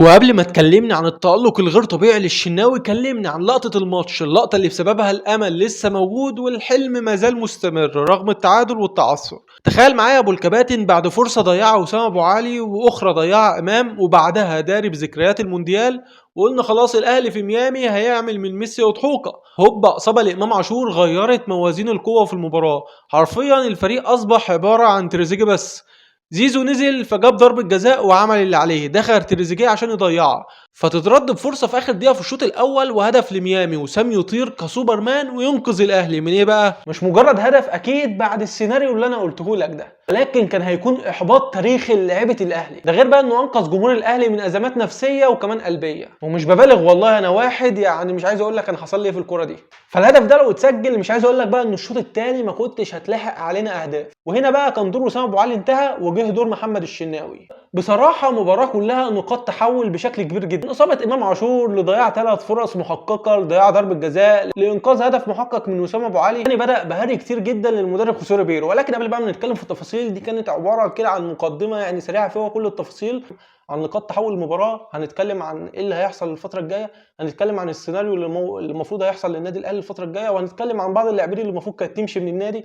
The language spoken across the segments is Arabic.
وقبل ما تكلمني عن التألق الغير طبيعي للشناوي كلمني عن لقطة الماتش، اللقطة اللي بسببها الأمل لسه موجود والحلم مازال مستمر رغم التعادل والتعثر. تخيل معايا أبو الكباتن بعد فرصة ضيعها وسام أبو علي وأخرى ضيعها إمام، وبعدها داري بذكريات المونديال وقلنا خلاص الأهلي في ميامي هيعمل من ميسي أضحوكة، هوبا إصابة لإمام عاشور غيرت موازين القوة في المباراة. حرفيا الفريق أصبح عبارة عن تريزيجيه بس. زيزو نزل فجاب ضربة جزاء وعمل اللي عليه، دخل تريزيجيه عشان يضيعها، فتترد بفرصة في آخر دقيقة في الشوط الأول وهدف لميامي وسام يطير كسوبرمان وينقذ الأهلي من إيه بقى؟ مش مجرد هدف أكيد بعد السيناريو اللي أنا قلته لك ده، لكن كان هيكون إحباط تاريخي للاعيبة الأهلي، ده غير بقى إنه أنقذ جمهور الأهلي من أزمات نفسية وكمان قلبية، ومش ببالغ والله أنا واحد يعني مش عايز أقول لك أنا حصل لي إيه في الكورة دي. فالهدف ده لو اتسجل مش عايز أقول لك بقى إن الشوط الثاني ما كنتش هتلاحق علينا أهداف، وهنا بقى كان دور وسام أبو علي انتهى وجه دور محمد الشناوي. بصراحة مباراة كلها نقاط تحول بشكل كبير جدا، إصابة إمام عاشور لضياع 3 فرص محققة، لضياع ضربة جزاء، لإنقاذ هدف محقق من وسام أبو علي، يعني بدأ بهري كتير جدا للمدرب خوسيه بيرو. ولكن قبل بقى ما نتكلم في التفاصيل دي، كانت عبارة كده عن مقدمة يعني سريعة فيها كل التفاصيل عن نقاط تحول المباراة. هنتكلم عن ايه اللي هيحصل الفترة الجاية، هنتكلم عن السيناريو اللي المفروض هيحصل للنادي الأهلي الفترة الجاية، وهنتكلم عن بعض اللاعبين اللي المفروض كانت تمشي من النادي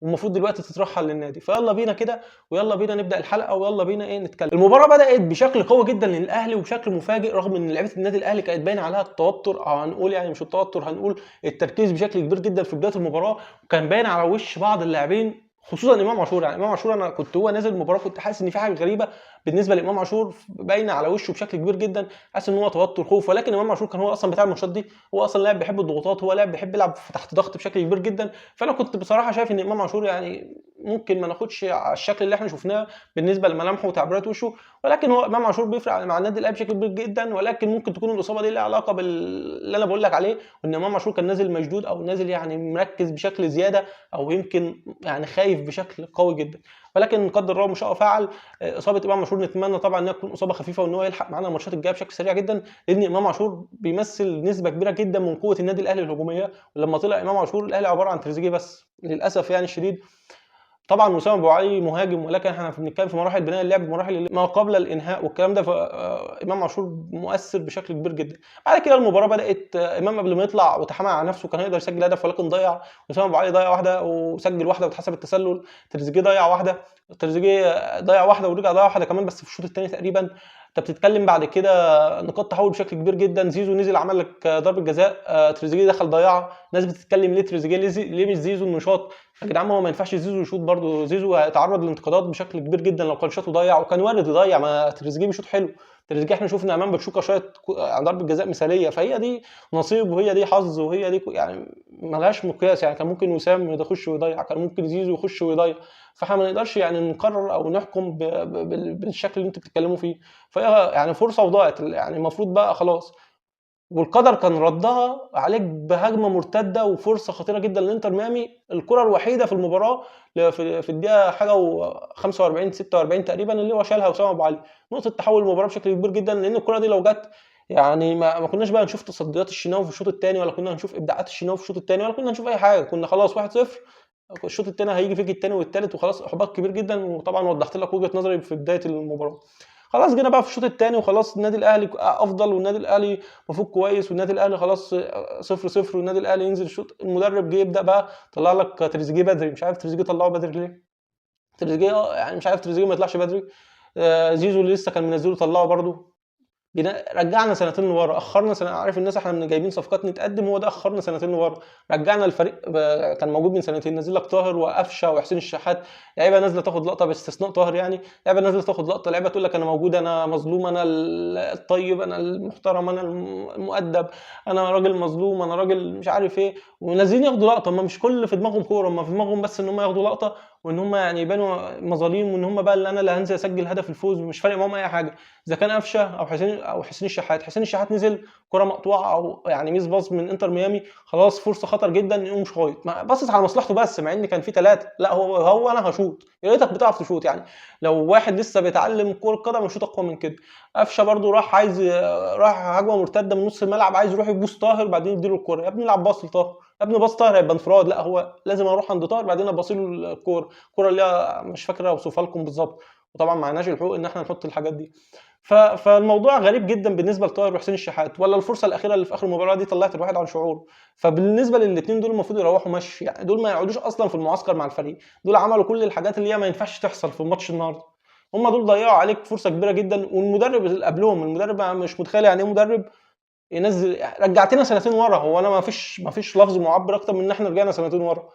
والمفروض دلوقتي تترحل للنادي. فيلا بينا كده ويلا بينا نبدا الحلقه ويلا بينا نتكلم. المباراه بدات بشكل قوي جدا للاهلي وبشكل مفاجئ، رغم ان لعيبه النادي الاهلي كانت باين عليها التوتر، او هنقول يعني مش التوتر، هنقول التركيز بشكل كبير جدا في بدايه المباراه، وكان باين على وش بعض اللاعبين خصوصا امام عاشور. يعني امام عاشور انا كنت هو نازل المباراه كنت حاسس ان في حاجه غريبه بالنسبه لامام عاشور باينه على وشه بشكل كبير جدا، حاسس ان هو توتر خوف. ولكن امام عاشور كان هو اصلا بتاع الماتشات دي، هو اصلا لاعب بيحب الضغوطات، هو لاعب بيحب يلعب تحت ضغط بشكل كبير جدا. فانا كنت بصراحه شايف ان امام عاشور يعني ممكن ما ناخدش على الشكل اللي احنا شفناه بالنسبه لملامحه وتعبيرات وشه، ولكن هو امام عاشور بيفرق مع النادي الاهلي بشكل كبير جدا. ولكن ممكن تكون الاصابه دي لها علاقه باللي انا بقول لك عليه، وان امام عاشور كان نازل مشدود او نازل يعني مركز بشكل زياده، او يمكن يعني خايف بشكل قوي جدا. ولكن قدر الله ما شاء فعل. اصابه امام عاشور نتمنى طبعا انها تكون اصابه خفيفه وان هو يلحق معانا الماتشات الجايه بشكل سريع جدا، لان امام عاشور بيمثل نسبه كبيره جدا من قوه النادي الاهلي الهجوميه. ولما طلع امام عاشور الاهلي عباره عن تريزيجيه بس للاسف يعني الشديد. طبعا وسام ابو علي مهاجم، ولكن احنا بنتكلم في مراحل بناء اللعب، مراحل ما قبل الانهاء والكلام ده. فامام عاشور مؤثر بشكل كبير جدا. بعد كده المباراه بدات، امام قبل ما يطلع وتحامل على نفسه كان يقدر يسجل هدف ولكن ضيع. وسام ابو علي ضيع واحده وسجل واحده واتحسب التسلل. تريزيجيه ضيع واحده، تريزيجيه ضيع واحده ورجع ضيع واحده كمان بس في الشوط الثاني تقريبا. انت بتتكلم بعد كده نقاط تحول بشكل كبير جدا. زيزو نزل عمل لك ضربه جزاء، تريزيجيه دخل ضيعها. ناس بتتكلم ليه تريزيجيه ليه مش زيزو انه شاط؟ يا جدعان هو ما ينفعش زيزو يشوط برضه، زيزو هيتعرض لانتقادات بشكل كبير جدا لو كان شاط وضيع، وكان وارد يضيع، ما تريزيجيه بيشوط حلو. تريزيجيه احنا شفنا امام بتشوكا شايط ضربه جزاء مثاليه، فهي دي نصيب وهي دي حظ وهي دي يعني ملهاش مقياس. يعني كان ممكن وسام يخش ويضيع، كان ممكن زيزو يخش ويضيع، فاحنا ما نقدرش يعني نقرر او نحكم بالشكل اللي انتوا بتتكلموا فيه. فهي يعني فرصه وضاعت، يعني المفروض بقى خلاص. والقدر كان ردها عليك بهجمه مرتده وفرصه خطيره جدا للانتر ميامي، الكره الوحيده في المباراه في الدقيقه حاجه و45 46 تقريبا اللي هو شالها وسام ابو علي، نقطه تحول المباراه بشكل كبير جدا. لان الكره دي لو جت يعني ما كناش بقى نشوف تصديات الشناوي في الشوط الثاني، ولا كنا هنشوف ابداعات الشناوي في الشوط الثاني، ولا كنا هنشوف اي حاجه. كنا خلاص 1-0، الشوط الثاني هيجي فيك الثاني والثالث وخلاص، احباط كبير جدا. وطبعا وضحت لك وجهه نظري في بدايه المباراه. خلاص جينا بقى في الشوط الثاني وخلاص النادي الاهلي افضل، والنادي الاهلي المفروض كويس، والنادي الاهلي خلاص 0-0، والنادي الاهلي ينزل الشوط. المدرب جه يبدا بقى طلع لك تريزيجيه بدري، مش عارف تريزيجيه طلعه بدري ليه. تريزيجيه يعني مش عارف تريزيجيه ما يطلعش بدري. زيزو اللي لسه كان منزله طلعه برده. رجعنا سنتين لورا، اخرنا سنه. عارف الناس احنا جايبين صفقات نتقدم، هو ده اخرنا سنتين لورا. رجعنا الفريق كان موجود من سنتين، نزل لك طاهر وقفشه وحسين الشحات، لعيبه نازله تاخد لقطه باستثناء طاهر. يعني لعيبه نازله تاخد لقطه، لعيبه تقول لك انا موجود، انا مظلوم، انا الطيب، انا المحترم، انا المؤدب، انا راجل مظلوم، انا راجل مش عارف ايه. ونازلين ياخدوا لقطه. هم مش كل اللي في دماغهم كوره، هم في دماغهم بس ان هم ياخدوا لقطه، وان هم يعني يبانوا مظاليم، وان هم بقى اللي انا اللي هنزل اسجل هدف الفوز، ومش فارق معاهم اي حاجه اذا كان قفشه او حسين الشحات. حسين الشحات نزل كره مقطوعه او يعني ميس باص من انتر ميامي، خلاص فرصه خطر جدا يقوم شايط، باصص على مصلحته بس، مع ان كان في 3. لا هو انا هشوط، يا ريتك بتعرف تشوط. يعني لو واحد لسه بيتعلم كره قدم يشوط اقوى من كده. قفشه برده راح هجمه مرتده من نص الملعب، عايز يروح يبوس طاهر بعدين يديله الكره. يا ابني العب باص لطاهر، يا ابني باص طاهر هيبقى انفراد. لا هو لازم اروح عند طاهر بعدين اباصي له الكوره اللي مش فاكر اوصفها لكم بالظبط، وطبعا معناش الحقوق ان احنا نحط الحاجات دي. فالموضوع غريب جدا بالنسبه لطاهر وحسين الشحات، ولا الفرصه الاخيره اللي في اخر المباراه دي طلعت الواحد عن شعوره. فبالنسبه للاثنين دول المفروض يروحوا مشي، يعني دول ما يقعدوش اصلا في المعسكر مع الفريق، دول عملوا كل الحاجات اللي هي ما ينفعش تحصل في الماتش النهارده. هم دول ضيعوا عليك فرصه كبيره جدا، والمدرب اللي قبلهم، المدرب مش متخيل يعني ايه مدرب ينزل. رجعتنا سنتين ورا، هو انا ما فيش لفظ معبر اكتر من ان احنا رجعنا سنتين ورا.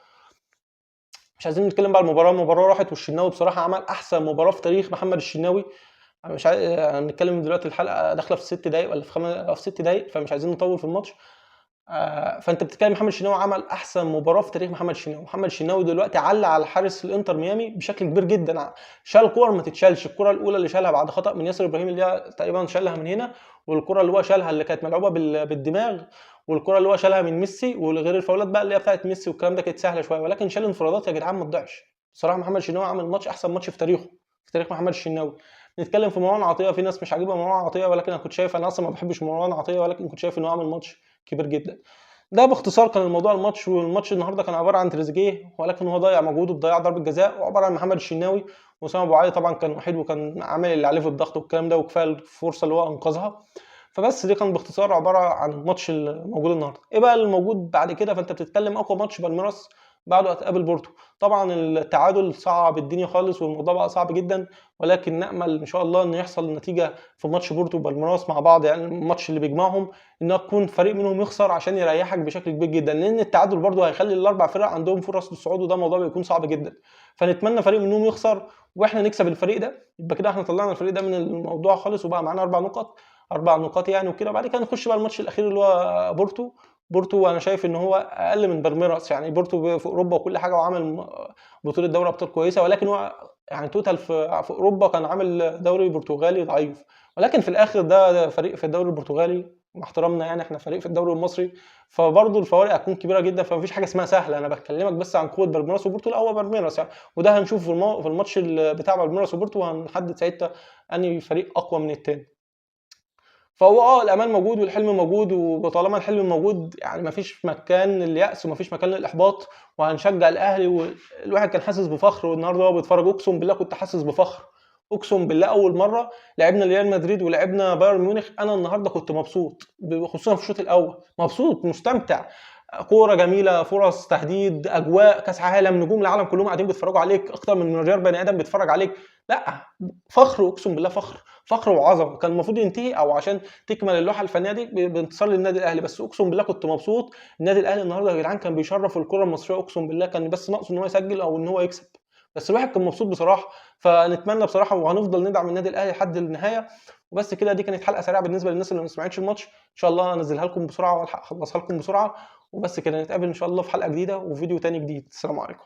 مش عايزين نتكلم بقى على المباراه راحت، والشناوي بصراحه عمل احسن مباراه في تاريخ محمد الشناوي. أنا مش عايز هنتكلم دلوقتي، الحلقه داخله في 6 دقايق ولا في 6 دقايق، فمش عايزين نطول في الماتش. فانت بتتكلم محمد الشناوي عمل احسن مباراه في تاريخ محمد الشناوي. محمد الشناوي دلوقتي علّى على حارس الانتر ميامي بشكل كبير جدا، شال كور ما تتشالش. الكره الاولى اللي شالها بعد خطا من ياسر ابراهيم، اللي هي تقريبا شالها من هنا، والكره اللي هو شالها اللي كانت ملعوبه بالدماغ، والكره اللي هو شالها من ميسي، وغير الفاولات بقى اللي هي بتاعت ميسي والكلام ده كانت سهله شويه، ولكن شال انفرادات يا جدعان ما تضيعش. بصراحه محمد الشناوي عمل ماتش احسن ماتش في تاريخه، في تاريخ محمد الشناوي. نتكلم في مروان عطيه، في ناس مش عاجبها مروان عطيه، ولكن انا كنت شايف، انا اصلا ما بحبش مروان عطيه، ولكن كنت شايف انه عامل ماتش كبير جدا. ده باختصار كان الموضوع الماتش. والماتش النهارده كان عباره عن تريزيجيه، ولكن هو ضيع مجهوده بضياع ضربه جزاء، وعباره عن محمد الشناوي. وسام ابو علي طبعا كان وحيد، وكان عامل اللي عليه في الضغط والكلام ده، وكفايه الفرصه اللي هو انقذها. فبس دي كان باختصار عباره عن الماتش الموجود النهارده. ايه بقى الموجود بعد كده؟ فانت بتتكلم اقوى ماتش بالميراس بعده هتقابل بورتو. طبعا التعادل صعب الدنيا خالص، والموضوع بقى صعب جدا، ولكن نامل ان شاء الله ان يحصل نتيجه في ماتش بورتو وبالميراس مع بعض، يعني الماتش اللي بيجمعهم، انها تكون فريق منهم يخسر عشان يريحك بشكل كبير جدا، لان التعادل برضه هيخلي الاربع فرق عندهم فرص للصعود، وده موضوع بيكون صعب جدا. فنتمنى فريق منهم يخسر واحنا نكسب الفريق ده، يبقى كده احنا طلعنا الفريق ده من الموضوع خالص، وبقى معانا 4 نقط، 4 نقاط يعني وكده. بعد كده نخش بقى الماتش الاخير اللي هو بورتو. بورتو انا شايف ان هو اقل من بالميراس، يعني بورتو في اوروبا وكل حاجه، وعامل بطوله دوري ابطال كويسه، ولكن هو يعني توتال في اوروبا كان عامل دوري برتغالي ضعيف. ولكن في الاخر ده فريق في الدوري البرتغالي، مع احترامنا يعني احنا فريق في الدوري المصري، فبرضه الفوارق هتكون كبيره جدا. فمفيش حاجه اسمها سهله، انا بكلمك بس عن قوه بالميراس وبورتو الاول بالميراس يعني. وده هنشوف في الماتش بتاع بالميراس وبورتو، وهنحدد ساعتها انهي فريق اقوى من التاني. فهو الامال موجود والحلم موجود، وطالما الحلم موجود يعني مفيش مكان لليأس ومفيش مكان للاحباط، وهنشجع الاهلي. والواحد كان حاسس بفخر، والنهارده وهو بيتفرج اقسم بالله كنت حاسس بفخر. اقسم بالله اول مره لعبنا ريال مدريد ولعبنا بايرن ميونخ، انا النهارده كنت مبسوط، خصوصا في الشوط الاول مبسوط مستمتع. كوره جميله، فرص تهديد، اجواء كاس عالم، نجوم العالم كلهم قاعدين بيتفرجوا عليك، اكتر من مليار بني ادم بيتفرج عليك. لا، فخر، اقسم بالله فخر، فخر وعظمه. كان المفروض ينتهي، او عشان تكمل اللوحه الفنيه دي بانتصار للنادي الاهلي، بس اقسم بالله كنت مبسوط. النادي الاهلي النهارده يا جدعان كان بيشرف الكره المصريه، اقسم بالله كان بس ناقصه ان هو يسجل او ان هو يكسب، بس الواحد كان مبسوط بصراحه. فنتمنى بصراحه، وهنفضل ندعم النادي الاهلي لحد النهايه. وبس كده، دي كانت حلقه سريعه بالنسبه للناس اللي ما سمعتش الماتش، ان شاء الله انزلها لكم بسرعه واخلصها لكم بسرعه. وبس كده، نتقابل ان شاء الله في حلقه جديده وفيديو تاني جديد. السلام عليكم.